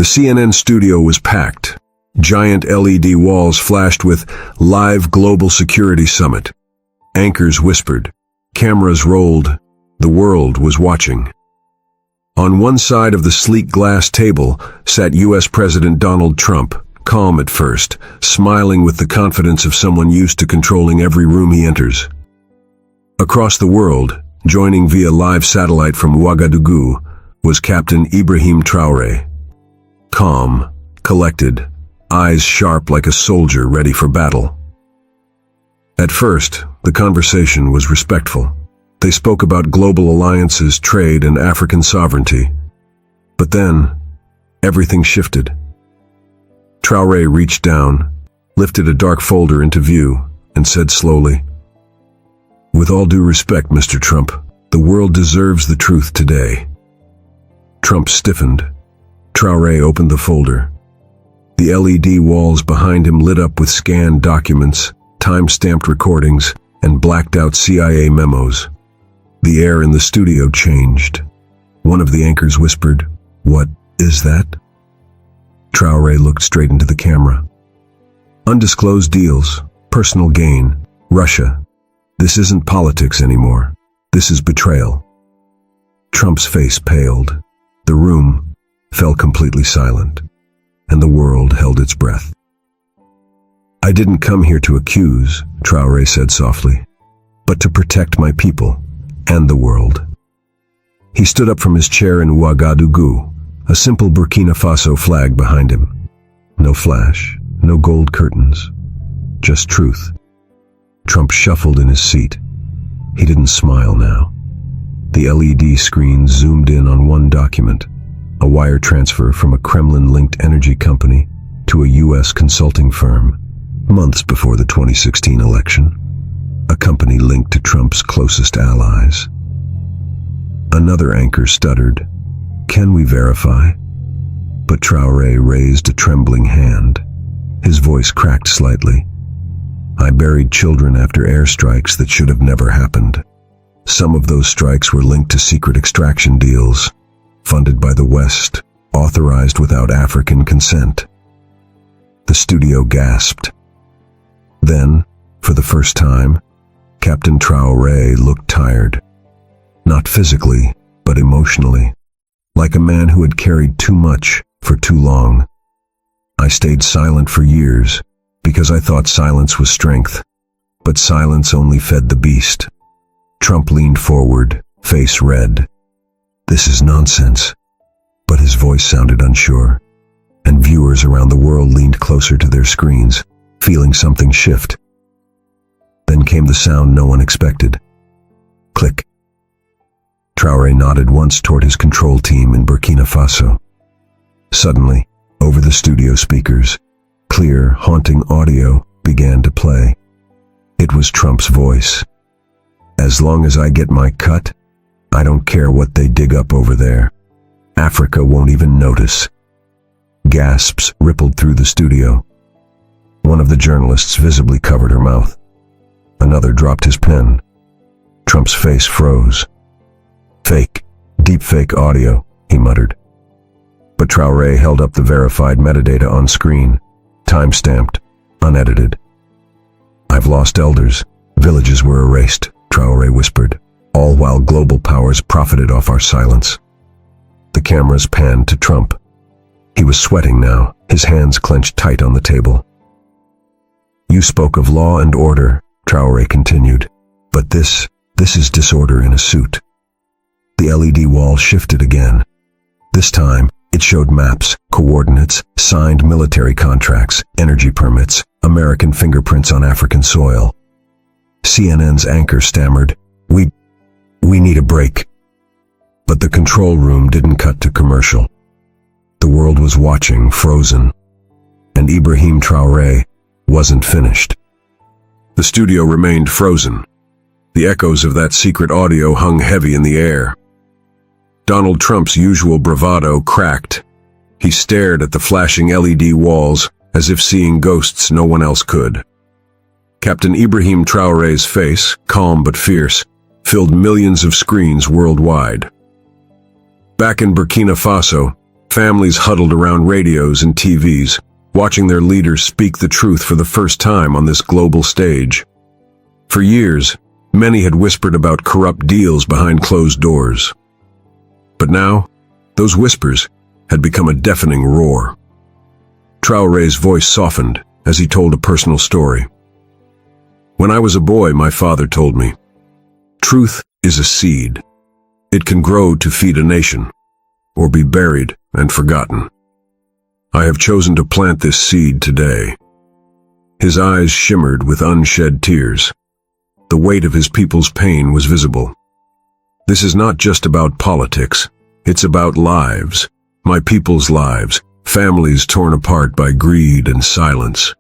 CNN studio was packed. Giant LED walls flashed with "Live Global Security Summit." Anchors whispered. Cameras rolled. The world was watching. On one side of the sleek glass table sat U.S. President Donald Trump, calm at first, smiling with the confidence of someone used to controlling every room he enters. Across the world, joining via live satellite from Ouagadougou, was Captain Ibrahim Traoré. Calm, collected, eyes sharp like a soldier ready for battle. At first, the conversation was respectful. They spoke about global alliances, trade, and African sovereignty. But then, everything shifted. Traoré reached down, lifted a dark folder into view, and said slowly, "With all due respect, Mr. Trump, the world deserves the truth today." Trump stiffened. Traoré opened the folder. The LED walls behind him lit up with scanned documents, time-stamped recordings, and blacked-out CIA memos. The air in the studio changed. One of the anchors whispered, "What is that?" Traoré looked straight into the camera. "Undisclosed deals, personal gain, Russia. This isn't politics anymore. This is betrayal." Trump's face paled. The room fell completely silent, and the world held its breath. "I didn't come here to accuse," Traoré said softly, "but to protect my people and the world." He stood up from his chair in Ouagadougou, a simple Burkina Faso flag behind him. No flash, no gold curtains, just truth. Trump shuffled in his seat. He didn't smile now. The LED screen zoomed in on one document, a wire transfer from a Kremlin-linked energy company to a U.S. consulting firm, months before the 2016 election. A company linked to Trump's closest allies. Another anchor stuttered, "Can we verify?" But Traoré raised a trembling hand. His voice cracked slightly. "I buried children after airstrikes that should have never happened. Some of those strikes were linked to secret extraction deals, funded by the West, authorized without African consent." The studio gasped. Then, for the first time, Captain Traoré looked tired. Not physically, but emotionally, like a man who had carried too much for too long. "I stayed silent for years, because I thought silence was strength, but silence only fed the beast." Trump leaned forward, face red. "This is nonsense." But his voice sounded unsure, and viewers around the world leaned closer to their screens, feeling something shift. Then came the sound no one expected. Click. Traoré nodded once toward his control team in Burkina Faso. Suddenly, over the studio speakers, clear, haunting audio began to play. It was Trump's voice. "As long as I get my cut, I don't care what they dig up over there. Africa won't even notice." Gasps rippled through the studio. One of the journalists visibly covered her mouth. Another dropped his pen. Trump's face froze. "Fake, deep-fake audio," he muttered. But Traoré held up the verified metadata on screen, time-stamped, unedited. "I've lost elders. Villages were erased," Traoré whispered, "all while global powers profited off our silence." The cameras panned to Trump. He was sweating now, his hands clenched tight on the table. "You spoke of law and order," Traoré continued, "but this is disorder in a suit." The LED wall shifted again. This time, it showed maps, coordinates, signed military contracts, energy permits, American fingerprints on African soil. CNN's anchor stammered, We need a break." But the control room didn't cut to commercial. The world was watching, frozen. And Ibrahim Traoré wasn't finished. The studio remained frozen. The echoes of that secret audio hung heavy in the air. Donald Trump's usual bravado cracked. He stared at the flashing LED walls as if seeing ghosts no one else could. Captain Ibrahim Traoré's face, calm but fierce, filled millions of screens worldwide. Back in Burkina Faso, Families huddled around radios and TVs, watching their leaders speak the truth for the first time on this global stage. For years, many had whispered about corrupt deals behind closed doors. But now, those whispers had become a deafening roar. Traoré's voice softened as he told a personal story. "When I was a boy, my father told me, truth is a seed. It can grow to feed a nation, or be buried and forgotten. I have chosen to plant this seed today." His eyes shimmered with unshed tears. The weight of his people's pain was visible. "This is not just about politics. It's about lives, my people's lives, families torn apart by greed and silence."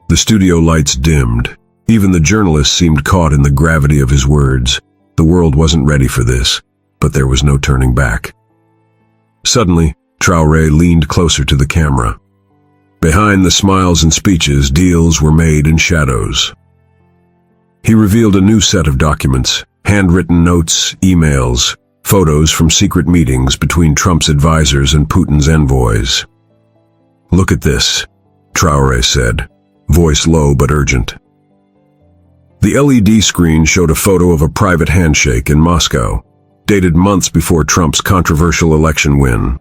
The studio lights dimmed. Even the journalists seemed caught in the gravity of his words. The world wasn't ready for this, but there was no turning back. Suddenly, Traoré leaned closer to the camera. Behind the smiles and speeches, deals were made in shadows. He revealed a new set of documents, handwritten notes, emails, photos from secret meetings between Trump's advisors and Putin's envoys. "Look at this," Traoré said, voice low but urgent. The LED screen showed a photo of a private handshake in Moscow, dated months before Trump's controversial election win.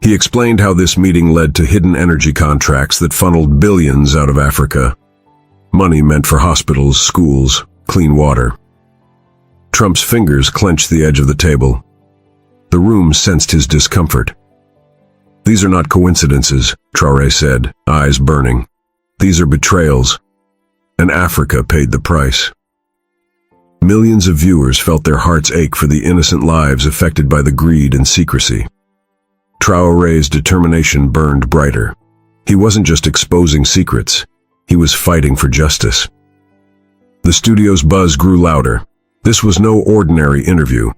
He explained how this meeting led to hidden energy contracts that funneled billions out of Africa. Money meant for hospitals, schools, clean water. Trump's fingers clenched the edge of the table. The room sensed his discomfort. "These are not coincidences," Traoré said, eyes burning. "These are betrayals. And Africa paid the price." Millions of viewers felt their hearts ache for the innocent lives affected by the greed and secrecy. Traoré's determination burned brighter. He wasn't just exposing secrets. He was fighting for justice. The studio's buzz grew louder. This was no ordinary interview.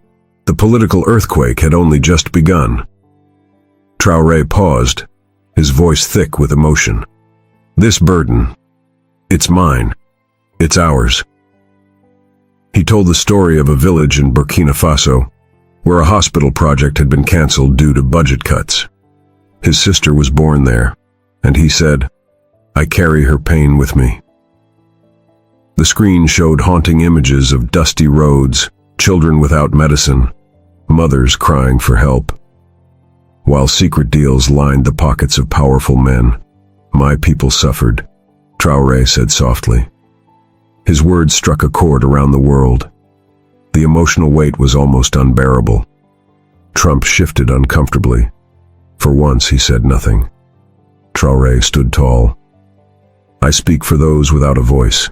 The political earthquake had only just begun. Traoré paused, his voice thick with emotion. "This burden, it's mine. It's ours." He told the story of a village in Burkina Faso, where a hospital project had been canceled due to budget cuts. His sister was born there, and he said, "I carry her pain with me." The screen showed haunting images of dusty roads, children without medicine, mothers crying for help. While secret deals lined the pockets of powerful men, "My people suffered," Traoré said softly. His words struck a chord around the world. The emotional weight was almost unbearable. Trump shifted uncomfortably. For once, he said nothing. Traoré stood tall. "I speak for those without a voice."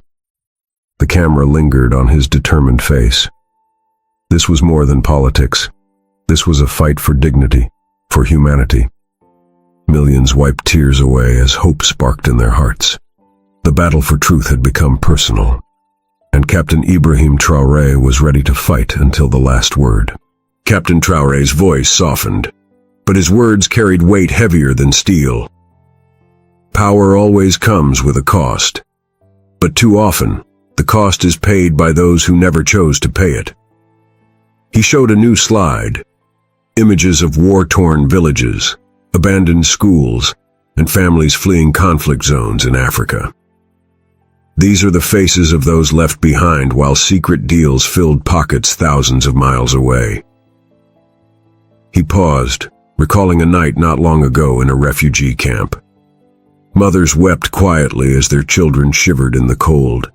The camera lingered on his determined face. This was more than politics. This was a fight for dignity, for humanity. Millions wiped tears away as hope sparked in their hearts. The battle for truth had become personal, and Captain Ibrahim Traoré was ready to fight until the last word. Captain Traoré's voice softened, but his words carried weight heavier than steel. Power always comes with a cost, but too often, the cost is paid by those who never chose to pay it. He showed a new slide, images of war-torn villages, abandoned schools, and families fleeing conflict zones in Africa. These are the faces of those left behind while secret deals filled pockets thousands of miles away. He paused, recalling a night not long ago in a refugee camp. Mothers wept quietly as their children shivered in the cold.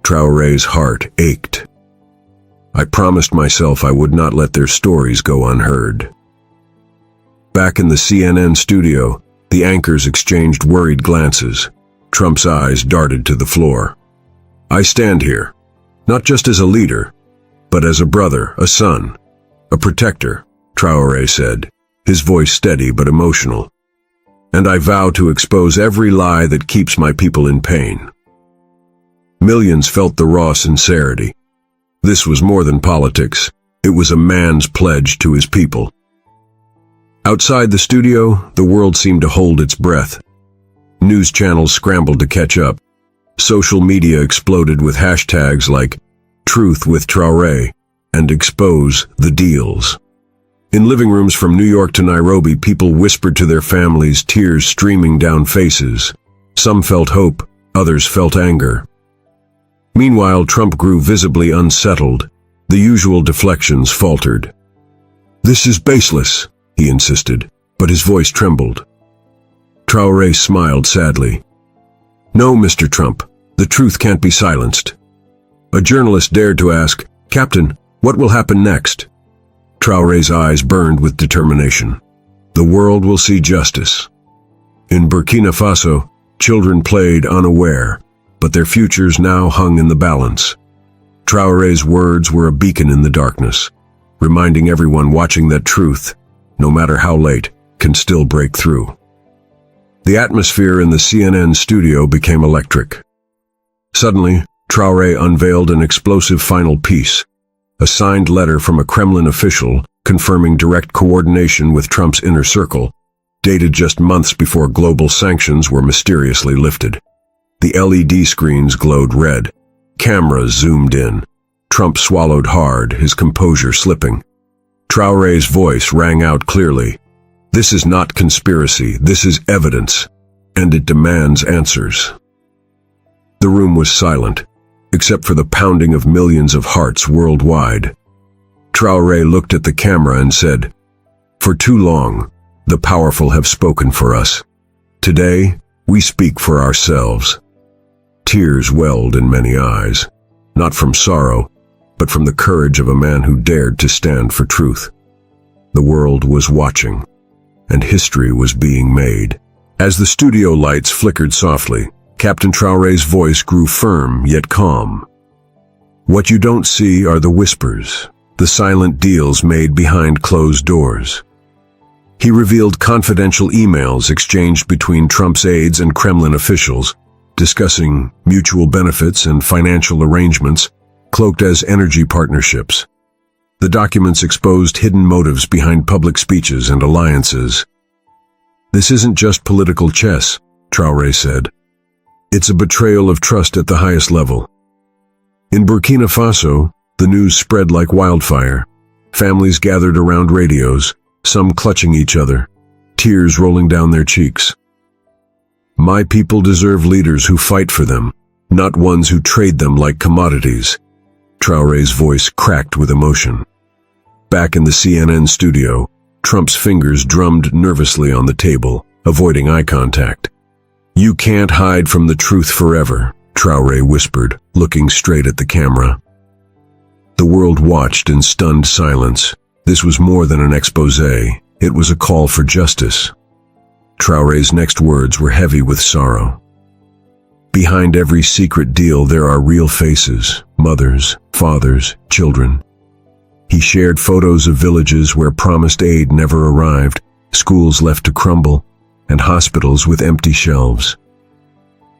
Traoré's heart ached. "I promised myself I would not let their stories go unheard." Back in the CNN studio, the anchors exchanged worried glances. Trump's eyes darted to the floor. "I stand here, not just as a leader, but as a brother, a son, a protector," Traoré said, his voice steady but emotional. "And I vow to expose every lie that keeps my people in pain." Millions felt the raw sincerity. This was more than politics. It was a man's pledge to his people. Outside the studio, the world seemed to hold its breath. News channels scrambled to catch up. Social media exploded with hashtags like "Truth with Traoré" and "Expose the Deals." In living rooms from New York to Nairobi, people whispered to their families, tears streaming down faces. Some felt hope, others felt anger. Meanwhile, Trump grew visibly unsettled. The usual deflections faltered. "This is baseless," he insisted, but his voice trembled. Traoré smiled sadly. "No, Mr. Trump, the truth can't be silenced." A journalist dared to ask, "Captain, what will happen next?" Traoré's eyes burned with determination. "The world will see justice." In Burkina Faso, children played unaware, but their futures now hung in the balance. Traoré's words were a beacon in the darkness, reminding everyone watching that truth, no matter how late, can still break through. The atmosphere in the CNN studio became electric. Suddenly, Traoré unveiled an explosive final piece, a signed letter from a Kremlin official confirming direct coordination with Trump's inner circle, dated just months before global sanctions were mysteriously lifted. The LED screens glowed red. Cameras zoomed in. Trump swallowed hard, his composure slipping. Traoré's voice rang out clearly. "This is not conspiracy, this is evidence, and it demands answers." The room was silent, except for the pounding of millions of hearts worldwide. Traoré looked at the camera and said, "For too long, the powerful have spoken for us. Today, we speak for ourselves." Tears welled in many eyes, not from sorrow, but from the courage of a man who dared to stand for truth. The world was watching, and history was being made. As the studio lights flickered softly, Captain Traoré's voice grew firm yet calm. "What you don't see are the whispers, the silent deals made behind closed doors." He revealed confidential emails exchanged between Trump's aides and Kremlin officials, discussing mutual benefits and financial arrangements, cloaked as energy partnerships. The documents exposed hidden motives behind public speeches and alliances. "This isn't just political chess," Traoré said. "It's a betrayal of trust at the highest level." In Burkina Faso, the news spread like wildfire. Families gathered around radios, some clutching each other, tears rolling down their cheeks. "My people deserve leaders who fight for them, not ones who trade them like commodities." Traoré's voice cracked with emotion. Back in the CNN studio, Trump's fingers drummed nervously on the table, avoiding eye contact. "You can't hide from the truth forever," Traoré whispered, looking straight at the camera. The world watched in stunned silence. This was more than an exposé, it was a call for justice. Traoré's next words were heavy with sorrow. "Behind every secret deal there are real faces, mothers, fathers, children." He shared photos of villages where promised aid never arrived, schools left to crumble, and hospitals with empty shelves.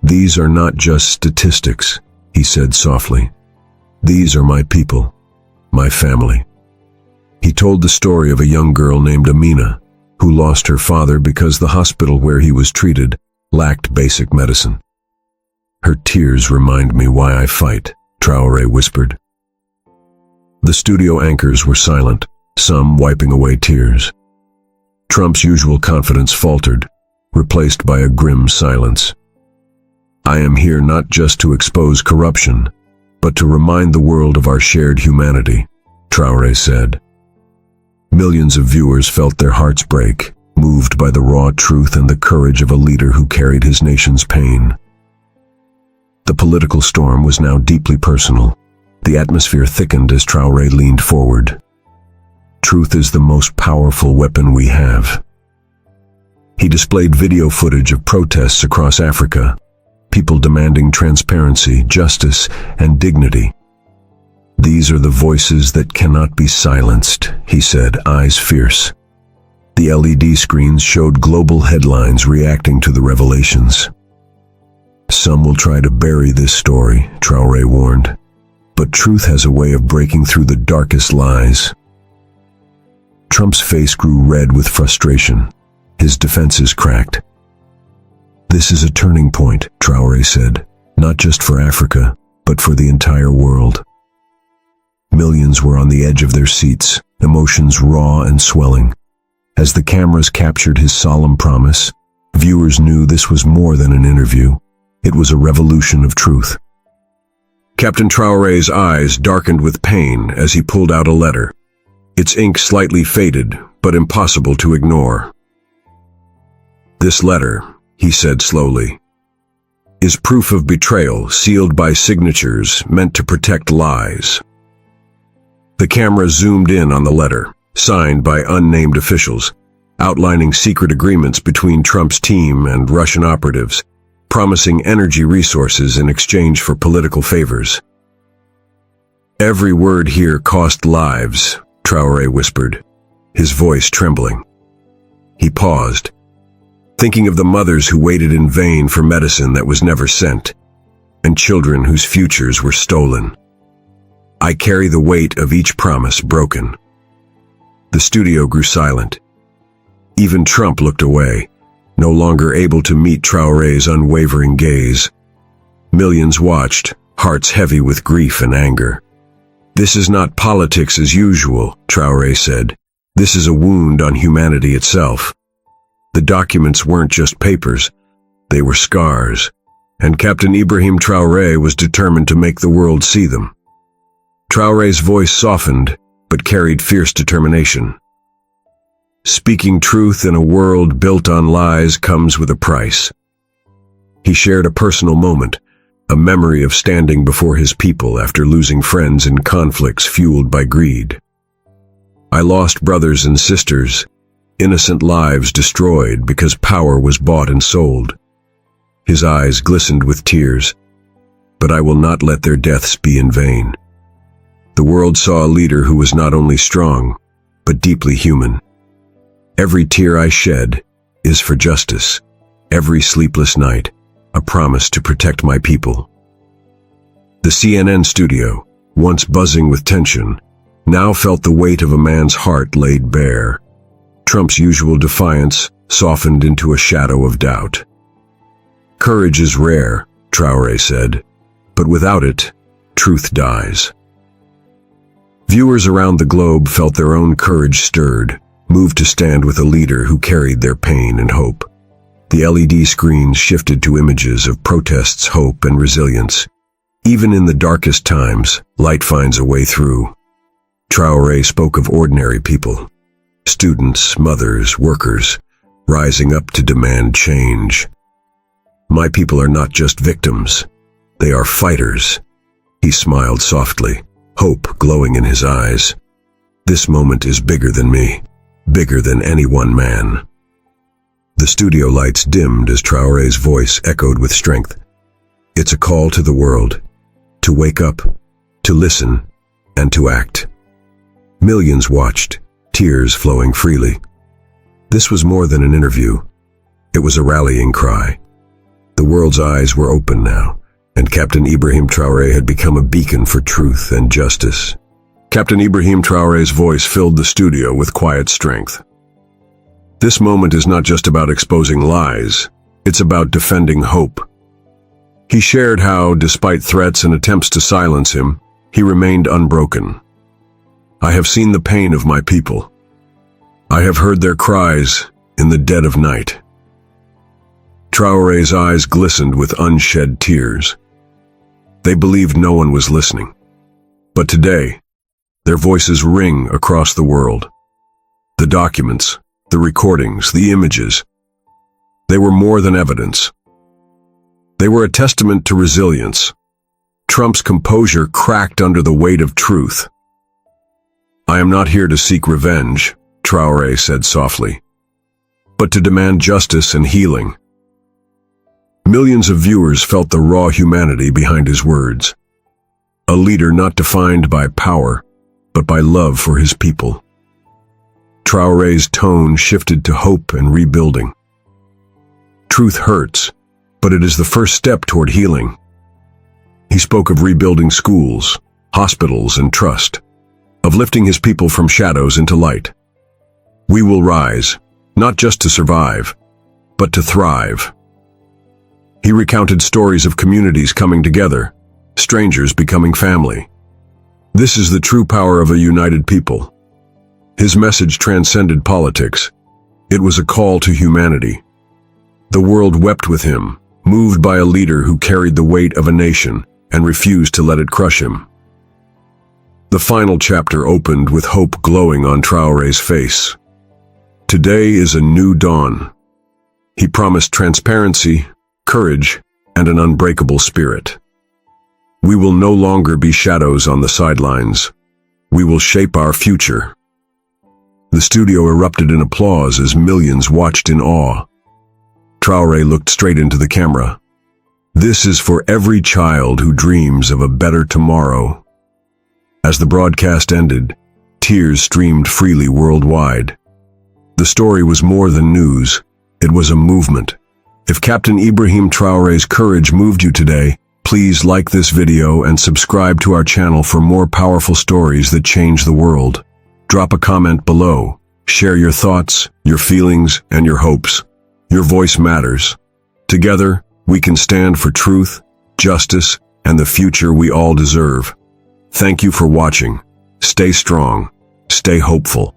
"These are not just statistics," he said softly. "These are my people, my family." He told the story of a young girl named Amina, who lost her father because the hospital where he was treated lacked basic medicine. "Her tears remind me why I fight," Traoré whispered. The studio anchors were silent, some wiping away tears. Trump's usual confidence faltered, replaced by a grim silence. "I am here not just to expose corruption, but to remind the world of our shared humanity," Traoré said. Millions of viewers felt their hearts break, moved by the raw truth and the courage of a leader who carried his nation's pain. The political storm was now deeply personal. The atmosphere thickened as Traoré leaned forward. "Truth is the most powerful weapon we have." He displayed video footage of protests across Africa, people demanding transparency, justice, and dignity. "These are the voices that cannot be silenced," he said, eyes fierce. The LED screens showed global headlines reacting to the revelations. "Some will try to bury this story," Traoré warned. "But truth has a way of breaking through the darkest lies." Trump's face grew red with frustration. His defenses cracked. "This is a turning point," Traoré said, "not just for Africa, but for the entire world." Millions were on the edge of their seats, emotions raw and swelling. As the cameras captured his solemn promise, viewers knew this was more than an interview. It was a revolution of truth. Captain Traoré's eyes darkened with pain as he pulled out a letter. Its ink slightly faded, but impossible to ignore. "This letter," he said slowly, "is proof of betrayal sealed by signatures meant to protect lies." The camera zoomed in on the letter, signed by unnamed officials, outlining secret agreements between Trump's team and Russian operatives, promising energy resources in exchange for political favors. "Every word here cost lives," Traoré whispered, his voice trembling. He paused, thinking of the mothers who waited in vain for medicine that was never sent, and children whose futures were stolen. "I carry the weight of each promise broken." The studio grew silent. Even Trump looked away, no longer able to meet Traoré's unwavering gaze. Millions watched, hearts heavy with grief and anger. "This is not politics as usual," Traoré said. "This is a wound on humanity itself." The documents weren't just papers, they were scars, and Captain Ibrahim Traoré was determined to make the world see them. Traoré's voice softened, but carried fierce determination. "Speaking truth in a world built on lies comes with a price." He shared a personal moment, a memory of standing before his people after losing friends in conflicts fueled by greed. "I lost brothers and sisters, innocent lives destroyed because power was bought and sold." His eyes glistened with tears. "But I will not let their deaths be in vain." The world saw a leader who was not only strong, but deeply human. "Every tear I shed is for justice. Every sleepless night, a promise to protect my people." The CNN studio, once buzzing with tension, now felt the weight of a man's heart laid bare. Trump's usual defiance softened into a shadow of doubt. "Courage is rare," Traoré said, "but without it, truth dies." Viewers around the globe felt their own courage stirred, moved to stand with a leader who carried their pain and hope. The LED screens shifted to images of protests, hope, and resilience. Even in the darkest times, light finds a way through. Traoré spoke of ordinary people, students, mothers, workers, rising up to demand change. "My people are not just victims, they are fighters." He smiled softly, hope glowing in his eyes. "This moment is bigger than me, bigger than any one man." The studio lights dimmed as Traoré's voice echoed with strength. "It's a call to the world, to wake up, to listen, and to act." Millions watched, tears flowing freely. This was more than an interview. It was a rallying cry. The world's eyes were open now, and Captain Ibrahim Traoré had become a beacon for truth and justice. Captain Ibrahim Traoré's voice filled the studio with quiet strength. This moment is not just about exposing lies, it's about defending hope. He shared how, despite threats and attempts to silence him, he remained unbroken. "I have seen the pain of my people. I have heard their cries in the dead of night." Traoré's eyes glistened with unshed tears. They believed no one was listening. But today, their voices ring across the world. The documents, the recordings, the images, they were more than evidence. They were a testament to resilience. Trump's composure cracked under the weight of truth. "I am not here to seek revenge," Traoré said softly, "but to demand justice and healing." Millions of viewers felt the raw humanity behind his words. A leader not defined by power, but by love for his people. Traoré's tone shifted to hope and rebuilding. Truth hurts, but it is the first step toward healing. He spoke of rebuilding schools, hospitals, and trust, of lifting his people from shadows into light. "We will rise, not just to survive, but to thrive." He recounted stories of communities coming together, strangers becoming family. This is the true power of a united people. His message transcended politics. It was a call to humanity. The world wept with him, moved by a leader who carried the weight of a nation and refused to let it crush him. The final chapter opened with hope glowing on Traoré's face. Today is a new dawn. He promised transparency, courage, and an unbreakable spirit. We will no longer be shadows on the sidelines. We will shape our future. The studio erupted in applause as millions watched in awe. Traoré looked straight into the camera. This is for every child who dreams of a better tomorrow. As the broadcast ended, tears streamed freely worldwide. The story was more than news. It was a movement. If Captain Ibrahim Traoré's courage moved you today, please like this video and subscribe to our channel for more powerful stories that change the world. Drop a comment below. Share your thoughts, your feelings, and your hopes. Your voice matters. Together, we can stand for truth, justice, and the future we all deserve. Thank you for watching. Stay strong. Stay hopeful.